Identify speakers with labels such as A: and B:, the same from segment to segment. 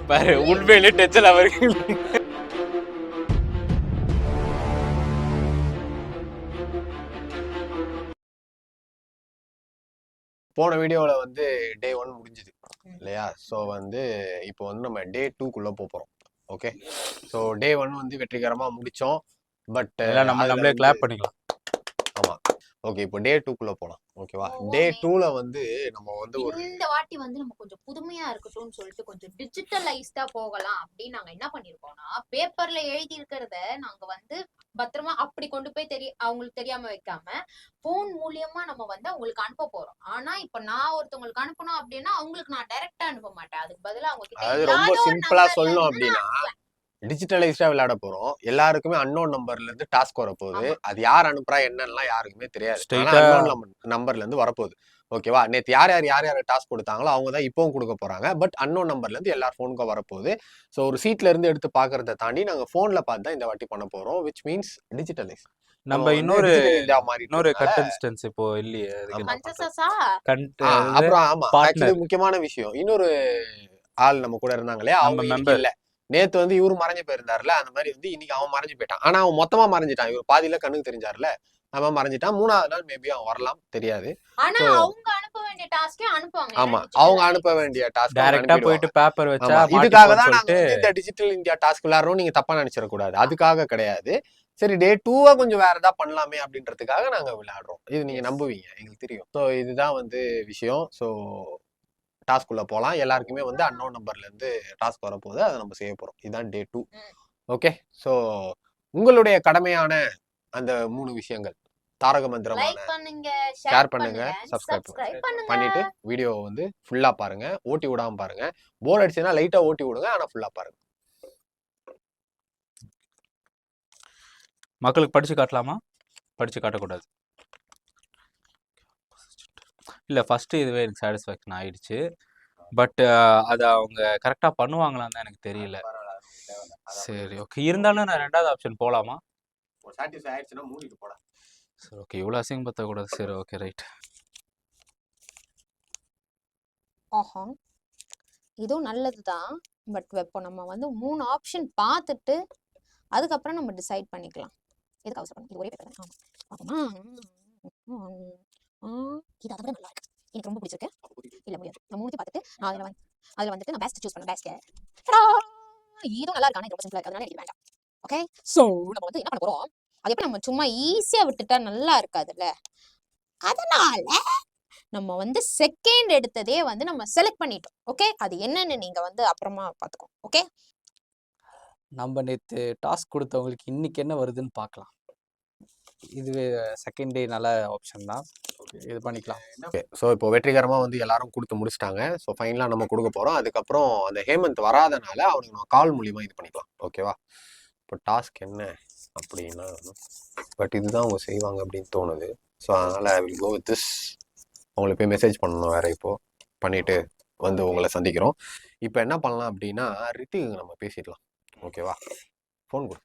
A: பாரு உண்மையிலே டென்ஷன் அவருக்கு.
B: போன வீடியோவில் வந்து டே 1 முடிஞ்சுது இல்லையா? ஸோ வந்து இப்போ வந்து நம்ம டே 2க்குள்ளே போகிறோம். ஓகே, ஸோ டே 1 வந்து வெற்றிகரமாக முடித்தோம். பட்
A: நம்மளே கிளாப் பண்ணிக்கலாம்.
B: ஆமாம், ஓகே. இப்போ டே 2க்குள்ளே போகலாம். ஓகேவா? டே 2ல வந்து நம்ம வந்து
C: இந்த வாட்டி வந்து நம்ம கொஞ்சம் புதுமையா இருக்கட்டும்னு சொல்லிட்டு கொஞ்சம் டிஜிட்டலைஸ்டா போகலாம் அப்படின்னு நாங்க என்ன பண்ணிருக்கோம்னா, பேப்பர்ல எழுதி இருக்கிறத நாங்க வந்து பத்திரமா அப்படி கொண்டு போய் அவங்களுக்கு தெரியாம வைக்காம போன் மூலியமா நம்ம வந்து அவங்களுக்கு அனுப்ப போறோம். ஆனா இப்ப நான் ஒருத்தவங்களுக்கு அனுப்பணும் அப்படின்னா அவங்களுக்கு நான் டைரக்டா அனுப்ப மாட்டேன். அதுக்கு பதிலா அவங்க கிட்ட
B: ரொம்ப சிம்பிளா சொல்லணும் அப்படின்னா டிஜிட்டலைஸ்டா விளையாட போறோம். எல்லாருக்குமே அன்னோன் நம்பர்ல இருந்து டாஸ்க் வரப்போகுது. அது யார் அனுப்புறா என்னன்னா யாருக்குமே தெரியாது. அன்னோன் நம்பர்ல இருந்து வரப்போகுது. ஓகேவா? நேற்று யார் டாஸ்க் கொடுத்தாங்களோ அவங்க தான் இப்பவும் கொடுக்க போறாங்க. பட் அன்னோன் நம்பர்ல இருந்து எல்லார் போனுக்கும் வரப்போகுது. ஸோ ஒரு சீட்ல இருந்து எடுத்து பாக்குறத தாண்டி நாங்க போன்ல பார்த்து தான் இந்த வாட்டி பண்ண போறோம். Which means digitalise.
A: நம்ம இன்னொரு கண்டெஸ்டன்ஸ் இப்போ இல்லையே.
B: அப்புறம் ஆமா, ஆக்சுவலி முக்கியமான விஷயம், இன்னொரு ஆள் நம்ம கூட இருந்தாங்க இல்லையா, அவங்க இல்ல. நேத்து வந்து இவரு மறைஞ்சு போயிருந்தாருல, அந்த மாதிரி வந்து இன்னைக்கு அவன் மறைஞ்சு போயிட்டான். ஆனா அவன் மொத்தமா மறைஞ்சிட்டான். இவர் பாதியில கண்ணுக்கு தெரிஞ்சாருல, அவன் மறைஞ்சிட்டான். 3வது நாள் மேபி அவன் வரலாம், தெரியாது.
C: ஆனா அவங்க அனுப்ப வேண்டிய டாஸ்கே அனுப்புவாங்க.
B: ஆமா, அவங்க அனுப்ப வேண்டிய டாஸ்க்
A: டைரக்டா போயிட்டு பேப்பர் வச்சா.
B: இதுக்காக தான் நாங்க வந்து இந்த டிஜிட்டல் இந்தியா டாஸ்க் விளையாடுறோம். நீங்க தப்பா நினைச்சிட கூடாது, அதுக்காக கிடையாது. சரி, டே 2 கொஞ்சம் வேற ஏதாவது பண்ணலாமே அப்படின்றதுக்காக நாங்க விளையாடுறோம். இது நீங்க நம்புவீங்க, எங்களுக்கு தெரியும். ஸோ இதுதான் வந்து விஷயம். ஸோ டாஸ்க் உள்ள போகலாம். எல்லாருக்குமே வந்து அன்னோன் நம்பர்ல இருந்து டாஸ்க் வரப்போகுது, அதை நம்ம செய்ய போறோம். இதுதான் டே 2. ஓகே, ஸோ உங்களுடைய கடமையான அந்த 3 விஷயங்கள் தாரக மந்திரமான ஷேர் பண்ணுங்க, சப்ஸ்கிரைப் பண்ணிட்டு வீடியோ வந்து ஃபுல்லா பாருங்க, ஓட்டி விடாம பாருங்க. போர் அடிச்சுன்னா லைட்டா ஓட்டி விடுங்க, ஆனா ஃபுல்லா பாருங்க.
A: மக்களுக்கு படிச்சு காட்டலாமா? படிச்சு காட்டக்கூடாது இல்லை. ஃபர்ஸ்ட் இதுவே எனக்கு சாட்டிஸ்ஃபேக்ஷன் ஆயிடுச்சு. பட் அதை அவங்க கரெக்டாக பண்ணுவாங்களான்னு தான் எனக்கு தெரியல. சரி, ஓகே. இருந்தாலும் நான் 2வது ஆப்ஷன் போகலாமா? சரி, ஓகே. இவ்வளோ அசிங்கம் பற்றக்கூடாது. சரி, ஓகே, ரைட்.
C: ஆஹா, இதுவும் நல்லது தான். பட் இப்போ நம்ம வந்து 3 ஆப்ஷன் பார்த்துட்டு அதுக்கப்புறம் நம்ம டிசைட் பண்ணிக்கலாம். எதுக்கு அவசரம்? இது ஒரே பேப்பர் தான். ஆமா, இது அதை விட நல்லா இருக்கு. எனக்கு ரொம்ப பிடிச்சிருக்கு. இல்ல முடியாது, நான் 3 பார்த்துட்டு அதுல வந்துட்டு நான் பெஸ்ட் சூஸ் பண்ணேன். பெஸ்ட் இதுவும் நல்லா இருக்கு. ஆனா ரொம்ப சிம்பிளா இருக்கு, அதனால எனக்கு வேண்டாம். ஓகே, சோ நம்ம வந்து என்ன பண்ண போறோம், அது எப்படி நம்ம சும்மா ஈஸியா விட்டுட்டா நல்லா இருக்காதுல்ல. அதனால நம்ம வந்து செகண்ட் எடுத்ததே வந்து நம்ம செலக்ட் பண்ணிட்டோம். ஓகே, அது என்னன்னு நீங்க வந்து அப்புறமா பாத்துக்கோ. ஓகே,
D: நம்ம நேற்று டாஸ்க் கொடுத்தவங்களுக்கு இன்னைக்கு என்ன வருதுன்னு பார்க்கலாம். இதுவே செகண்ட் டே நல்ல ஆப்ஷன் தான், இது பண்ணிக்கலாம்.
B: ஓகே, ஸோ இப்போ வெற்றிகரமாக வந்து எல்லாரும் கொடுத்து முடிச்சிட்டாங்க. ஸோ ஃபைனலாக நம்ம கொடுக்க போகிறோம். அதுக்கப்புறம் அந்த ஹேமந்த் வராதனால அவனுக்கு நம்ம கால் மூலியமாக இது பண்ணிக்கலாம். ஓகேவா? இப்போ டாஸ்க் என்ன அப்படின்னா, பட் இதுதான் அவங்க செய்வாங்க அப்படின்னு தோணுது. ஸோ அதனால் I will go with this. அவங்களுக்கு போய் மெசேஜ் பண்ணணும் வேற. இப்போது பண்ணிவிட்டு வந்து உங்களை சந்திக்கிறோம். இப்போ என்ன பண்ணலாம் அப்படின்னா, ரித்திக்கு நம்ம பேசிடலாம். ஓகேவா? ஃபோன் கொடு.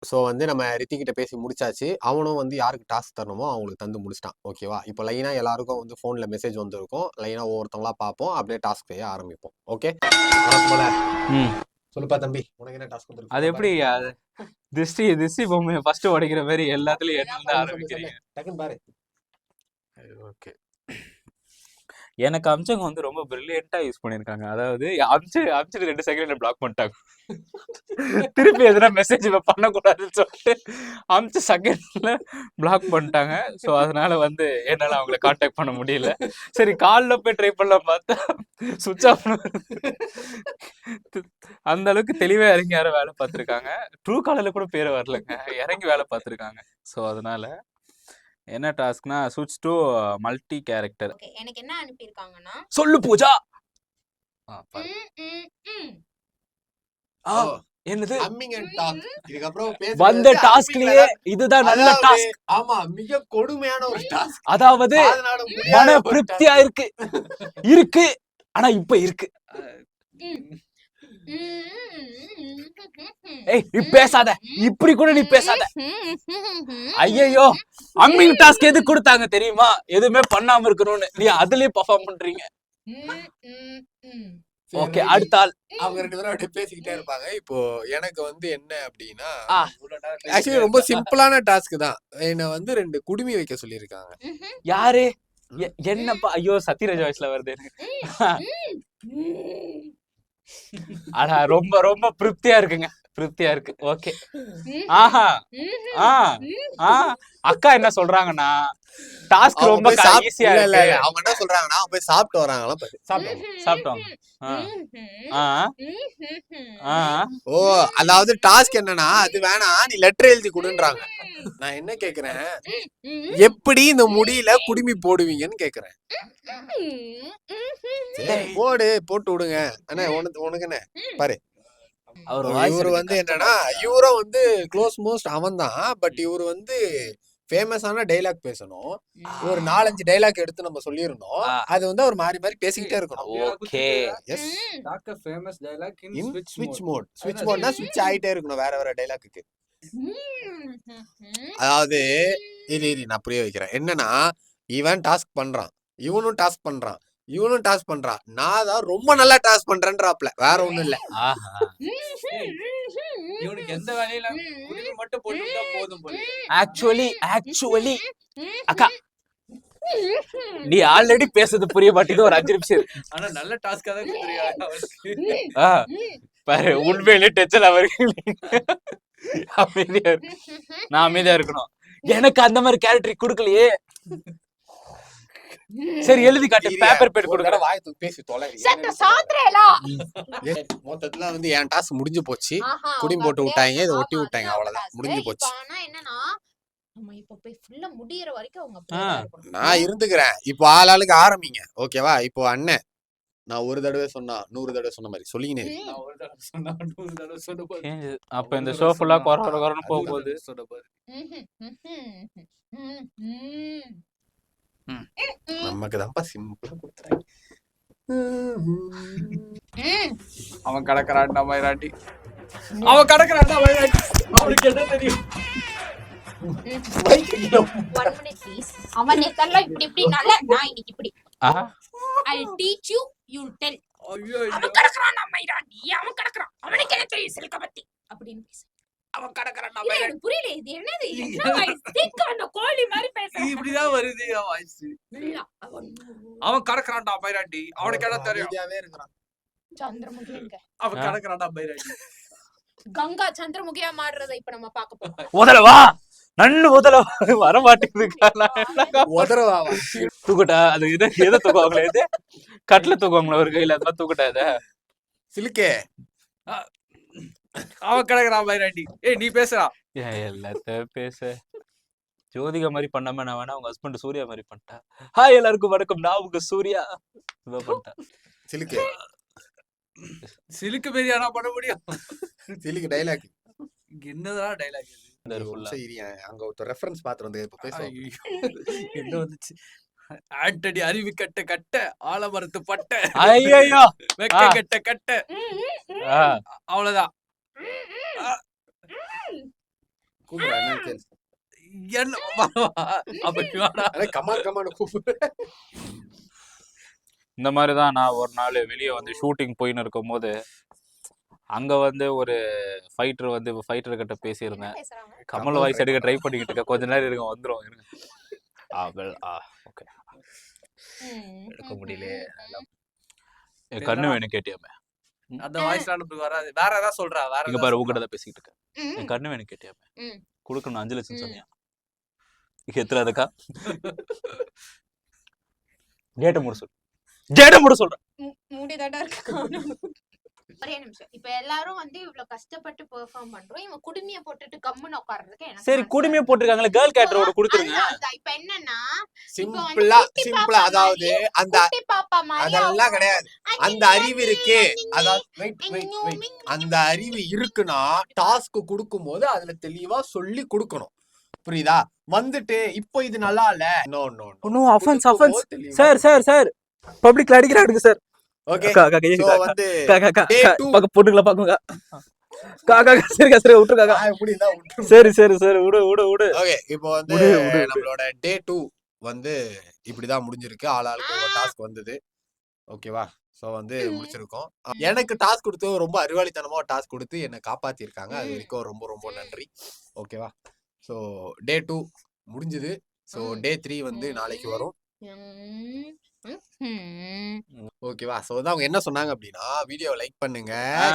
B: ஸோ வந்து நம்ம ரித்திக்கிட்ட பேசி முடிச்சாச்சு. அவனும் வந்து யாருக்கு டாஸ்க் தரணுமோ அவங்களுக்கு தந்து முடிச்சிட்டான். ஓகேவா? இப்போ லைனாக எல்லாருக்கும் வந்து ஃபோனில் மெசேஜ் வந்திருக்கும். லைனாக ஒவ்வொருத்தவங்களா பார்ப்போம், அப்படியே டாஸ்க் செய்ய ஆரம்பிப்போம். ஓகே, சொல்லுப்பா தம்பி, உனக்கு என்ன டாஸ்க் வந்துருக்கு?
A: அது எப்படி திஷ்டி பொம்மையை ஃபர்ஸ்ட் உடைக்கிற மாதிரி எல்லாத்துலயும் என்ன ஆரம்பிக்கிறீங்க?
B: டக்குன்னு பாரு.
A: ஓகே, எனக்கு அம்சங்க வந்து ரொம்ப பிரில்லியண்டா யூஸ் பண்ணியிருக்காங்க. அதாவது அம்சிட்டு 2 செகண்ட்ல பிளாக் பண்ணிட்டாங்க. திருப்பி எதனா மெசேஜ் பண்ணக்கூடாதுன்னு சொல்லிட்டு அம்ச செகண்ட்ல பிளாக் பண்ணிட்டாங்க. ஸோ அதனால வந்து என்னால் அவங்கள கான்டாக்ட் பண்ண முடியல. சரி, காலில் போய் ட்ரை பண்ணலாம் பார்த்தா சுவிட்ச் ஆஃப். அந்த அளவுக்கு தெளிவாக இறங்கி யாரும் வேலை பார்த்துருக்காங்க. ட்ரூ காலர்ல கூட பேரை வரலங்க, இறங்கி வேலை பார்த்துருக்காங்க. ஸோ அதனால என்ன டாஸ்க்னா, சுவிட்ச் டு மல்டி கேரக்டர்.
C: எனக்கு என்ன அனுப்பியிருக்காங்கன்னா,
A: சொல்லு பூஜா. என்னது
B: ஹம்மிங் அண்ட் டாக். இதுக்கு அப்புறம்
A: வந்த டாஸ்க்லயே இதுதான் நல்ல டாஸ்க்.
B: ஆமா, மிக கொடுமையான ஒரு டாஸ்க்.
A: அதாவது மன திருப்தியா இருக்கு ஆனா இப்ப இருக்கு. ஏய், நீ பேசாத, இப்படி கூட நீ பேசாத. ஐயோ, அம்மிங் டாஸ்க் எது கொடுத்தாங்க தெரியுமா? எதுவுமே பண்ணாம இருக்கணும்னு. நீ அதுலயே பெர்ஃபார்ம் பண்றீங்க.
D: ஓகே, அடுத்த ஆள்.
B: அவங்க 2 பேரும் அப்படியே பேசிக்கிட்டே இருப்பாங்க. இப்போ எனக்கு வந்து என்ன அப்படின்னா,
D: ஆ.
B: ஆக்சுவலி ரொம்ப சிம்பிளான டாஸ்க் தான். என்ன வந்து 2 குடுமி வைக்க சொல்லியிருக்காங்க.
D: யாரு?
A: என்னப்பா ஐயோ சத்யராஜ் வாய்ஸ்ல வருது எனக்கு. ஆனா ரொம்ப ரொம்ப திருப்தியா இருக்குங்க, திருப்தியா இருக்கு. ஓகே. ஆஹா ஆ ஆ அக்கா என்ன சொல்றாங்கன்னா டாஸ்க்
B: அவங்க
A: ரொம்ப
B: போய்
A: ஈஸியா
B: இல்ல, இல்ல,
A: இருக்கு.
B: இல்ல. அவங்க என்ன சொல்றாங்கன்னா, அவங்க போய் சாப்பிட்டு வராங்களாம் பாரு.
A: சாப்பிட்டோம். ஆ ஆ
B: ஓ, அதாவது டாஸ்க் என்னன்னா, அது வேணாம், நீ லெட்டர் எழுதி குடுன்றாங்க. நான் என்ன கேக்குறேன், எப்படி இந்த முடியில குடுமி போடுவீங்கன்னு கேக்குறேன். சரி, போட்டு விடுங்க. அண்ணே உனக்கு என்ன பாரு.
D: அவர் வாய்ஸ்
B: இவரு வந்து என்னன்னா, இவரும் வந்து க்ளோஸ் மோஸ்ட் அவன் தான். பட் இவரு வந்து ஃபேமஸான டைலாக் பேசணும். ஒரு 4-5 டைலாக் எடுத்து நம்ம சொல்லிரணும். அது வந்து அவர் மாறி மாறி பேசிக்கிட்டே இருக்கணும்.
D: ஓகே.
B: எஸ்.
E: டாக்க ஃபேமஸ் டயலாக் இன்
B: இன்
E: ஸ்விட்ச்
B: ஸ்விட்ச்
E: மோட்.
B: மோட். ஸ்விட்ச் மோட்னா ஸ்விட்ச் ஆயிட்டே இருக்கணும் வேற வேற டைலாக்குக்கு. அதாவது இரு நான் புரிய வைக்கிறேன். என்னன்னா, இவன் டாஸ்க் பண்றான், இவனும் டாஸ்க் பண்றான், இவனும் டாஸ்க் பண்றான். நான் தான் ரொம்ப நல்லா டாஸ்க் பண்றேன்றாப்ல. வேற ஒண்ணும் இல்ல.
A: ஆஹா
E: இவனுக்கு எந்த வேலையில குடிமை மட்டும் போட்டு விட்டா போதும் போல.
A: ஆக்சுவலி அக்கா நீ ஆல்ரெடி பேசுறது புரிய மாட்டேங்குது. ஒரு 5 நிமிஷம் இரு.
E: ஆனா நல்ல டாஸ்கா தான் கொடுத்துருக்காங்க அவருக்கு.
A: பாரு உண்மையிலே டென்ஷன் அவர்கள் அமைதியா இரு. நான் அமைதியா இருக்கணும். எனக்கு அந்த மாதிரி கேரக்டர் கொடுக்கலையே. சரி எழுதி காட்டு, பேப்பர் பேட் கொடுக்கற.
B: வாய் தூக்கி பேசி தொலை. மொத்தத்துல வந்து என் டாஸ்க் முடிஞ்சு போச்சு. குடிமை போட்டு விட்டாங்க, இதை ஒட்டி விட்டாங்க, அவ்வளவுதான் முடிஞ்சு போச்சு.
C: ஆனா என்னன்னா நம்ம இப்ப போய் ஃபுல்லா முடியற வரைக்கும் அவங்க அப்படியே தான் இருக்கணும்.
B: நான் இருந்துக்கிறேன். இப்போ ஆளாளுக்கு ஆரம்பிங்க, ஓகேவா? இப்போ அண்ணன் நான் ஒரு தடவை சொன்னா 100 தடவை சொன்ன மாதிரி சொல்லிக்கினே இரு.
E: நான் ஒரு தடவை சொன்னா 100 தடவை சொன்ன போது.
A: அப்ப இந்த ஷோ ஃபுல்லா கொரன்னு போகுது.
E: சொன்ன போது.
B: நமக்கு தான்ப்பா சிம்பிளா கொடுத்துறாங்க.
E: அவன் கடக்கறான்டா மயிராண்டி. அவன் கடக்கறான்டா மயிராண்டி. அவனுக்கு என்ன தெரியும்?
C: One minute please. அவன் நேத்தெல்லாம் இப்படி நல்ல நான் இன்னைக்கு இப்படி. I'll teach you, you'll tell.
E: ஐயோ,
C: அவன் கடக்கறான்டா மயிராண்டி. அவன் கடக்கறான். அவனுக்கு என்ன தெரியும் சில்க பத்தி அப்படின்னு பேசு.
E: அவன் கடக்கறான்டா
C: இல்ல,
E: மயிராண்டி.
C: எனக்கு புரியல இது என்னது? என்ன வாய்ஸ் திக்க அந்த கோழி மாதிரி பேசுறான்.
E: இப்படிதான் வருது அவன் வாய்ஸ்.
C: இல்ல,
E: அவன் கடக்கறான்டா மயிராண்டி. அவனுக்கு என்ன தெரியும்?
B: அமைதியாவே இருக்கிறான்.
C: சந்திரமுகிங்க.
E: அவன் கடக்கறான்டா மயிராண்டி.
C: கங்கா சந்திரமுகியா மாறுறதை இப்ப நம்ம பார்க்க போறோம்.
A: முதலவா நன்னு முதலவா வர மாட்டேங்குது.
B: உதறவாவா?
A: தூக்கட்டா அது எதை தூக்குவாங்களே, இது கட்டில தூக்குவாங்களா ஒரு கையில, அது தூக்கட்டா இத
B: சிலுக்கே.
E: அவன் கடக்கறான் மயிராண்டி. ஏய் நீ பேசுறா.
A: எல்லாத்த பேச ஜோதிகா மாதிரி பண்ணாம நான் வேணா உங்க ஹஸ்பண்ட் சூர்யா மாதிரி பண்ணிட்டேன். ஹாய் எல்லாருக்கும் வணக்கம், நான் உங்க சூர்யா பண்ணிட்டேன்.
B: சிலுக்கே.
E: சிலுக்கு பெரியானா பண்ண முடியும்.
B: சிலுக்கு டைலாக்.
E: என்னதான் டைலாக் இது?
B: அங்க ஒரு ரெஃபரன்ஸ் பாத்து வந்து இப்ப பேசுவோம்.
E: என்ன வந்துச்சு? ஆண்டனி அறிவு கட்ட கட்ட ஆலமரத்து பட்ட
A: ஐயோ
E: வெக்க கட்ட கட்ட. அவ்வளவுதான்.
B: கூப்பிடுறா
E: என்ன அப்ப
B: கமான் கூப்பிடு.
A: இந்த மாதிரிதான் நான் ஒரு நாள் வெளியே வந்து ஷூட்டிங் போயின்னு இருக்கும் போது அங்க வந்து ஒரு ஃபைட்டர் கிட்ட பேசியிருந்தேன். கமல் வாய்ஸ் எடுக்க ட்ரை பண்ணிக்கிட்டு இருக்க, கொஞ்ச நேரம் இருங்க வந்துரும் இருங்க. ஓகே எடுக்க முடியல. என் கண்ணு வேணும் கேட்டியாமே,
E: அந்த வாய்ஸ்ல நமக்கு வராது. வேற ஏதாவது சொல்றா. வேற
A: இங்க பாரு உங்ககிட்ட தான் பேசிக்கிட்டு இருக்கேன். என் கண்ணு வேணும் கேட்டியாமே கொடுக்கணும் 5 லட்சம் சொன்னியா, எத்துறாதுக்கா கேட்ட முடி சொல்றேன்.
C: மூடிதாடா இருக்கு. ஒரே நிமிஷம். இப்ப எல்லாரும் வந்து இவ்வளவு கஷ்டப்பட்டு பெர்ஃபார்ம் பண்றோம். இவன் குடுமிய போட்டுட்டு கம்முன்னு உட்கார்றதுக்கு எனக்கு
A: சரி குடுமையை போட்டிருக்காங்களே, கேர்ள் கேரக்டரோட கொடுத்துருங்க.
C: இப்ப என்னன்னா
B: சிம்பிளா அதாவது அந்த
C: குட்டி பாப்பா மாதிரி
B: அதெல்லாம் கிடையாது. அந்த அறிவு இருக்கே, அதாவது அந்த அறிவு இருக்குன்னா டாஸ்க் கொடுக்கும் போது அதுல தெளிவா சொல்லி கொடுக்கணும். புரியுதா? வந்துட்டு இப்போ இது நல்லா இல்ல, நோ
A: ஆஃபென்ஸ் சார் பப்ளிக்ல அடிக்கிறாங்க சார்.
B: ஓகே
A: சோ
B: வந்து
A: பொண்ணுங்கள பாக்குங்க. சரி விட்டுருக்காங்க. சரி விடு.
B: ஓகே இப்போ வந்து நம்மளோட டே 2 வந்து இப்படிதான் முடிஞ்சிருக்கு. ஆளாளுக்கு ஒரு டாஸ்க் வந்தது. ஓகேவா? ஸோ வந்து முடிச்சிருக்கோம். எனக்கு டாஸ்க் கொடுத்து ரொம்ப அறிவாளித்தனமா டாஸ்க் கொடுத்து என்னை காப்பாத்திருக்காங்க. அது வரைக்கும் ரொம்ப ரொம்ப நன்றி. ஓகேவா? ஸோ டே 2 முடிஞ்சுது. ஸோ டே 3 வந்து நாளைக்கு வரும். ஓகேவா? ஸோ வந்து அவங்க என்ன சொன்னாங்க அப்படின்னா, வீடியோ லைக் பண்ணுங்க,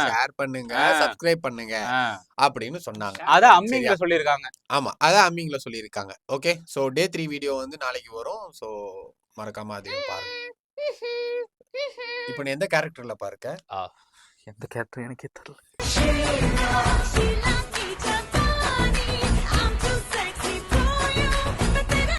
B: ஷேர் பண்ணுங்க, சப்ஸ்கிரைப் பண்ணுங்க அப்படின்னு சொன்னாங்க.
A: அதான் அம்மிங்கள சொல்லியிருக்காங்க.
B: ஆமா, அதான் அம்மிங்கள சொல்லியிருக்காங்க. ஓகே, ஸோ டே 3 வீடியோ வந்து நாளைக்கு வரும். ஸோ மறக்காம அதையும் பாருங்க. இப்போ நீ எந்த கேரக்டர்ல பாருக்க?
A: எந்த கேரக்டர் எனக்கே தெரியல.